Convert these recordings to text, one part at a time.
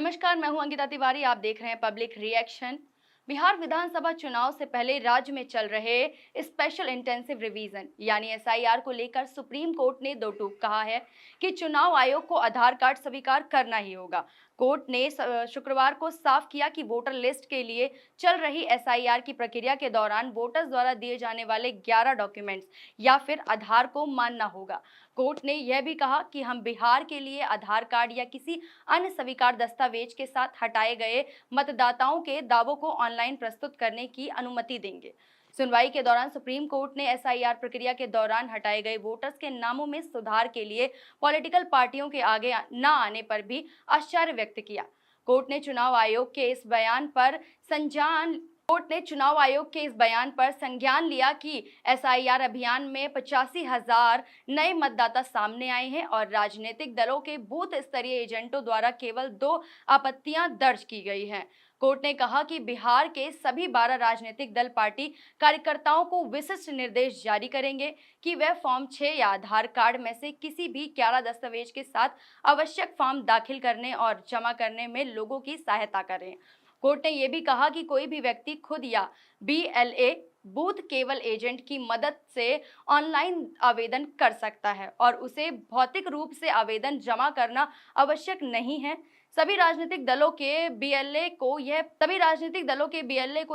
नमस्कार, मैं हूं अंकिता तिवारी। आप देख रहे हैं पब्लिक रिएक्शन। बिहार विधानसभा चुनाव से पहले राज्य में चल रहे स्पेशल इंटेंसिव रिवीजन यानी एसआईआर को लेकर सुप्रीम कोर्ट ने दो टूक कहा है कि चुनाव आयोग को आधार कार्ड स्वीकार करना ही होगा। कोर्ट ने शुक्रवार को साफ किया कि वोटर लिस्ट के लिए चल रही एसआईआर की प्रक्रिया के दौरान वोटर्स द्वारा दिए जाने वाले 11 डॉक्यूमेंट्स या फिर आधार को मानना होगा। कोर्ट ने यह भी कहा कि हम बिहार के लिए आधार कार्ड या किसी अन्य स्वीकार दस्तावेज के साथ हटाए गए मतदाताओं के दावों को ऑनलाइन प्रस्तुत करने की अनुमति देंगे। सुनवाई के दौरान सुप्रीम कोर्ट ने एसआईआर प्रक्रिया के दौरान हटाए गए वोटर्स के नामों में सुधार के लिए पॉलिटिकल पार्टियों के आगे न आने पर भी आश्चर्य व्यक्त किया। कोर्ट ने चुनाव आयोग के इस बयान पर संज्ञान लिया कि एसआईआर अभियान में 85,000 नए मतदाता सामने आए हैं और राजनीतिक दलों के बूथ स्तरीय एजेंटों द्वारा केवल 2 आपत्तियां दर्ज की गई हैं। कोर्ट ने कहा कि बिहार के सभी 12 राजनीतिक दल पार्टी कार्यकर्ताओं को विशिष्ट निर्देश जारी करेंगे कि वे फॉर्म 6 या आधार कार्ड में से किसी भी 11 दस्तावेज के साथ आवश्यक फॉर्म दाखिल करने और जमा करने में लोगों की सहायता करें। कोर्ट ने यह भी कहा कि कोई भी व्यक्ति खुद या बीएलए बूथ केवल एजेंट की मदद से ऑनलाइन आवेदन कर सकता है और उसे भौतिक रूप से आवेदन जमा करना आवश्यक नहीं है। सभी राजनीतिक दलों के बीएलए को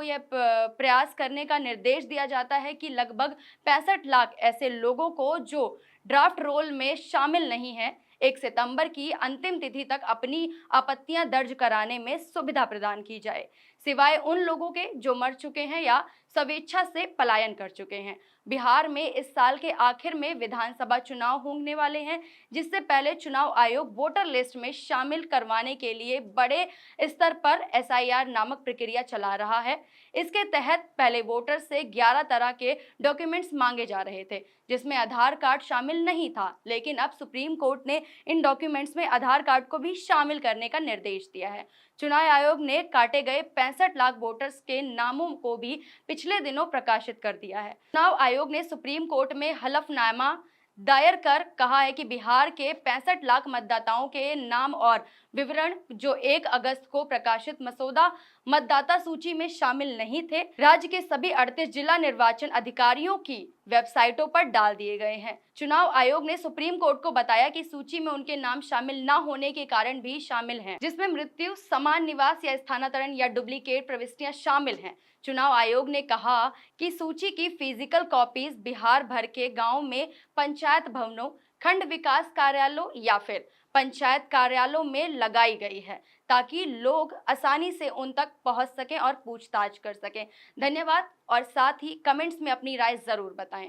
यह प्रयास करने का निर्देश दिया जाता है कि लगभग 65 लाख ऐसे लोगों को जो ड्राफ्ट रोल में शामिल नहीं हैं 1 सितंबर की अंतिम तिथि तक अपनी आपत्तियां दर्ज कराने में सुविधा प्रदान की जाए, सिवाय उन लोगों के जो मर चुके हैं या स्वेच्छा से पलायन कर चुके हैं। बिहार में इस साल के आखिर में विधानसभा चुनाव होने वाले हैं, जिससे पहले चुनाव आयोग वोटर लिस्ट में शामिल करवाने के लिए बड़े स्तर पर एसआईआर नामक प्रक्रिया चला रहा है। इसके तहत पहले वोटर से 11 तरह के डॉक्यूमेंट्स मांगे जा रहे थे, जिसमें आधार कार्ड शामिल नहीं था, लेकिन अब सुप्रीम कोर्ट ने इन डॉक्यूमेंट्स में आधार कार्ड को भी शामिल करने का निर्देश दिया है। चुनाव आयोग ने काटे गए 65 लाख वोटर्स के नामों को भी पिछले दिनों प्रकाशित कर दिया है। चुनाव आयोग ने सुप्रीम कोर्ट में हलफनामा दायर कर कहा है कि बिहार के 65 लाख मतदाताओं के नाम और विवरण जो 1 अगस्त को प्रकाशित मसौदा मतदाता सूची में शामिल नहीं थे, राज्य के सभी 38 जिला निर्वाचन अधिकारियों की वेबसाइटों पर डाल दिए गए हैं। चुनाव आयोग ने सुप्रीम कोर्ट को बताया कि सूची में उनके नाम शामिल न होने के कारण भी शामिल हैं, जिसमें मृत्यु, समान निवास या स्थानांतरण या डुप्लीकेट प्रविष्टियां शामिल हैं। चुनाव आयोग ने कहा कि सूची की फिजिकल कॉपीज बिहार भर के गांव में पंचायत भवनों, खंड विकास कार्यालयों या फिर पंचायत कार्यालयों में लगाई गई है, ताकि लोग आसानी से उन तक पहुंच सकें और पूछताछ कर सकें। धन्यवाद और साथ ही कमेंट्स में अपनी राय जरूर बताएं।